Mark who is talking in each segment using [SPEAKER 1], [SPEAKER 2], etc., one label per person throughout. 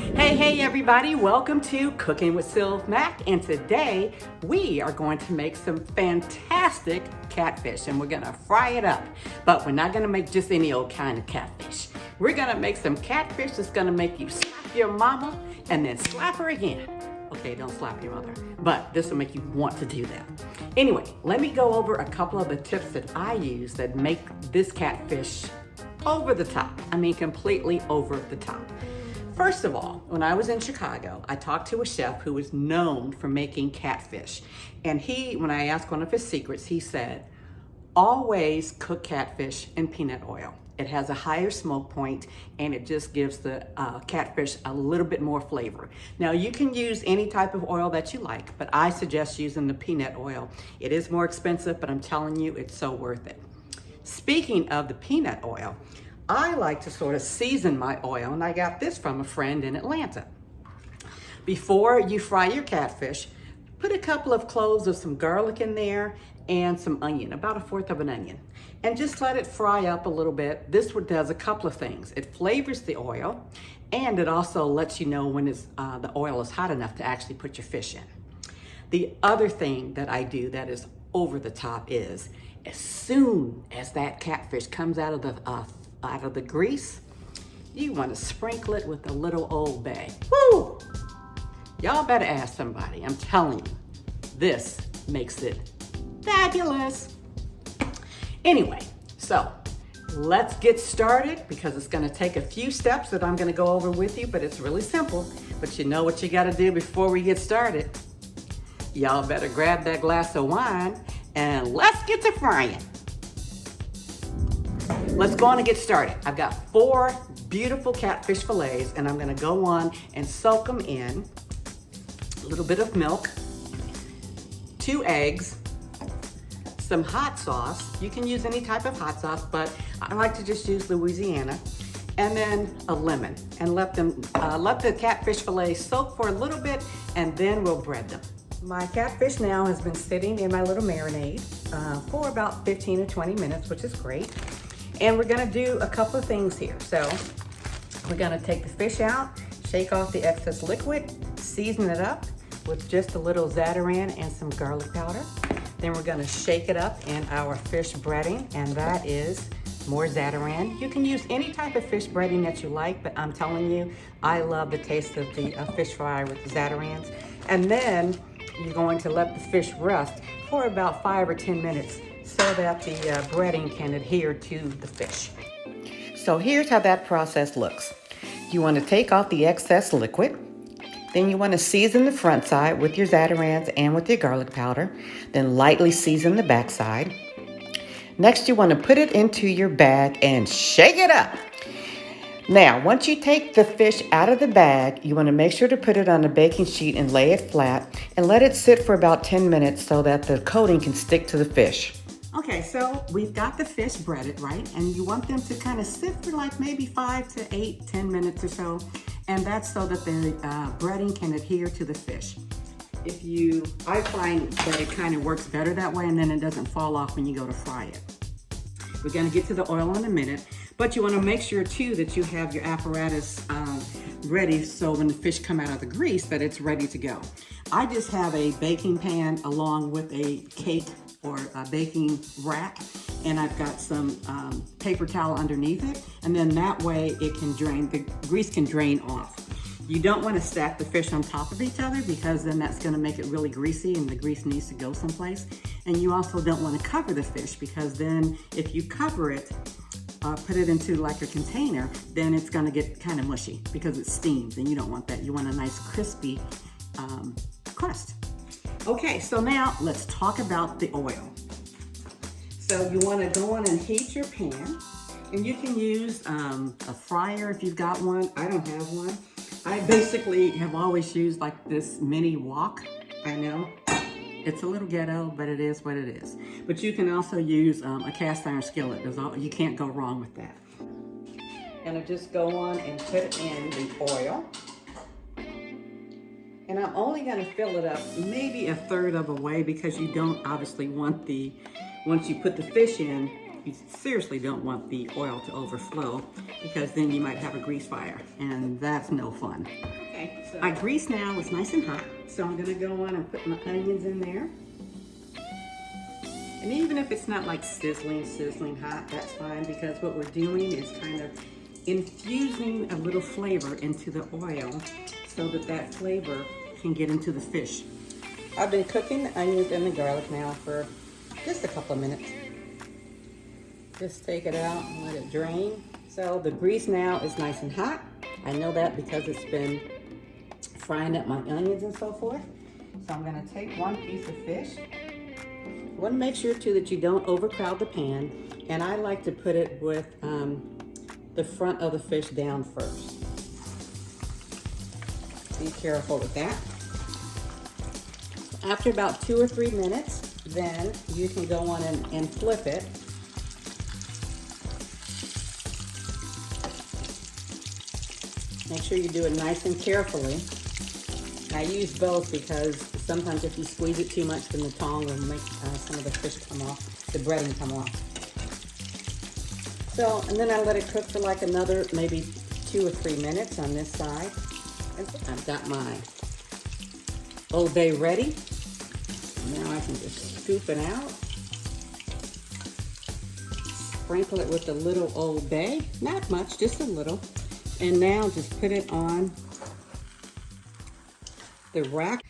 [SPEAKER 1] Hey everybody, welcome to Cooking with Sylv Mac, and today we are going to make some fantastic catfish and we're gonna fry it up. But we're not gonna make just any old kind of catfish. We're gonna make some catfish that's gonna make you slap your mama and then slap her again. Okay, don't slap your mother, but this will make you want to do that. Anyway, let me go over a couple of the tips that I use that make this catfish over the top. I mean, completely over the top. First of all, when I was in Chicago, I talked to a chef who was known for making catfish. And when I asked one of his secrets, he said, always cook catfish in peanut oil. It has a higher smoke point and it just gives the catfish a little bit more flavor. Now you can use any type of oil that you like, but I suggest using the peanut oil. It is more expensive, but I'm telling you, it's so worth it. Speaking of the peanut oil, I like to sort of season my oil, and I got this from a friend in Atlanta. Before you fry your catfish, put a couple of cloves of some garlic in there and some onion, about 1/4 of an onion, and just let it fry up a little bit. This does a couple of things. It flavors the oil, and it also lets you know when the oil is hot enough to actually put your fish in. The other thing that I do that is over the top is, as soon as that catfish comes out of the grease, you want to sprinkle it with a little Old Bay. Woo! Y'all better ask somebody. I'm telling you, this makes it fabulous. Anyway, so let's get started because it's going to take a few steps that I'm going to go over with you, but it's really simple. But you know what you got to do before we get started. Y'all better grab that glass of wine and let's get to frying. Let's go on and get started. I've got 4 beautiful catfish fillets and I'm gonna go on and soak them in a little bit of milk, 2 eggs, some hot sauce. You can use any type of hot sauce, but I like to just use Louisiana, and then a lemon, and let the catfish fillets soak for a little bit, and then we'll bread them. My catfish now has been sitting in my little marinade for about 15 to 20 minutes, which is great. And we're gonna do a couple of things here. So we're gonna take the fish out, shake off the excess liquid, season it up with just a little Zatarain and some garlic powder. Then we're gonna shake it up in our fish breading, and that is more Zatarain. You can use any type of fish breading that you like, but I'm telling you, I love the taste of the fish fry with the Zatarains. And then you're going to let the fish rest for about 5 or 10 minutes so that the breading can adhere to the fish. So here's how that process looks. You want to take off the excess liquid. Then you want to season the front side with your Zatarains and with your garlic powder. Then lightly season the back side. Next, you want to put it into your bag and shake it up. Now, once you take the fish out of the bag, you want to make sure to put it on a baking sheet and lay it flat and let it sit for about 10 minutes so that the coating can stick to the fish. Okay, so we've got the fish breaded, right? And you want them to kind of sit for like maybe 5 to 8, 10 minutes or so. And that's so that the breading can adhere to the fish. I find that it kind of works better that way, and then it doesn't fall off when you go to fry it. We're gonna get to the oil in a minute, but you wanna make sure too that you have your apparatus ready so when the fish come out of the grease that it's ready to go. I just have a baking pan along with a cake or a baking rack, and I've got some paper towel underneath it, and then that way it can drain, the grease can drain off. You don't want to stack the fish on top of each other because then that's going to make it really greasy and the grease needs to go someplace. And you also don't want to cover the fish because then if you cover it, put it into like a container, then it's going to get kind of mushy because it steams, and you don't want that. You want a nice crispy crust. Okay, so now let's talk about the oil. So you want to go on and heat your pan, and you can use a fryer if you've got one. I don't have one. I basically have always used like this mini wok. I know it's a little ghetto, but it is what it is. But you can also use a cast iron skillet. You can't go wrong with that. Gonna just go on and put in the oil. And I'm only gonna fill it up maybe 1/3 of a way because you don't obviously want once you put the fish in, You seriously don't want the oil to overflow because then you might have a grease fire, and that's no fun. Okay, so my grease now is nice and hot, so I'm gonna go on and put my onions in there. And even if it's not like sizzling hot, that's fine, because what we're doing is kind of infusing a little flavor into the oil so that that flavor can get into the fish. I've been cooking the onions and the garlic now for just a couple of minutes. Just take it out and let it drain. So the grease now is nice and hot. I know that because it's been frying up my onions and so forth. So I'm gonna take one piece of fish. You want to make sure too that you don't overcrowd the pan, and I like to put it with the front of the fish down first. Be careful with that. After about 2 or 3 minutes, then you can go on and flip it. Make sure you do it nice and carefully. I use both because sometimes if you squeeze it too much, then the tongue will make some of the fish come off, the breading come off. So, and then I let it cook for like another maybe 2 or 3 minutes on this side. And I've got my Old Bay ready. Now I can just scoop it out. Sprinkle it with a little Old Bay, not much, just a little. And now just put it on the rack.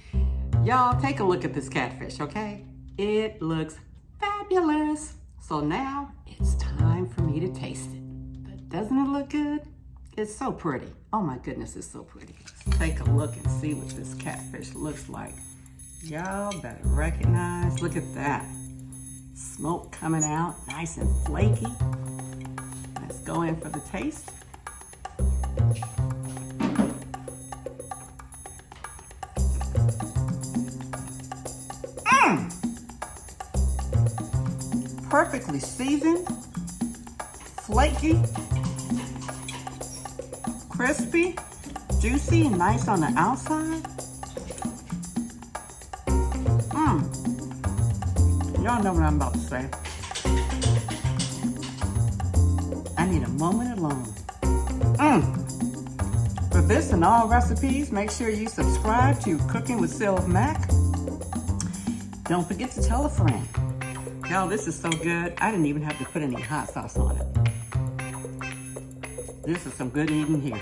[SPEAKER 1] Y'all take a look at this catfish, okay? It looks fabulous. So now it's time for me to taste it. But doesn't it look good? It's so pretty. Oh my goodness, it's so pretty. Let's take a look and see what this catfish looks like. Y'all better recognize, look at that. Smoke coming out, nice and flaky. Let's go in for the taste. Perfectly seasoned, flaky, crispy, juicy, and nice on the outside. Y'all know what I'm about to say. I need a moment alone. For this and all recipes, make sure you subscribe to Cooking with Sylv Mac. Don't forget to tell a friend. Y'all, this is so good. I didn't even have to put any hot sauce on it. This is some good eating here.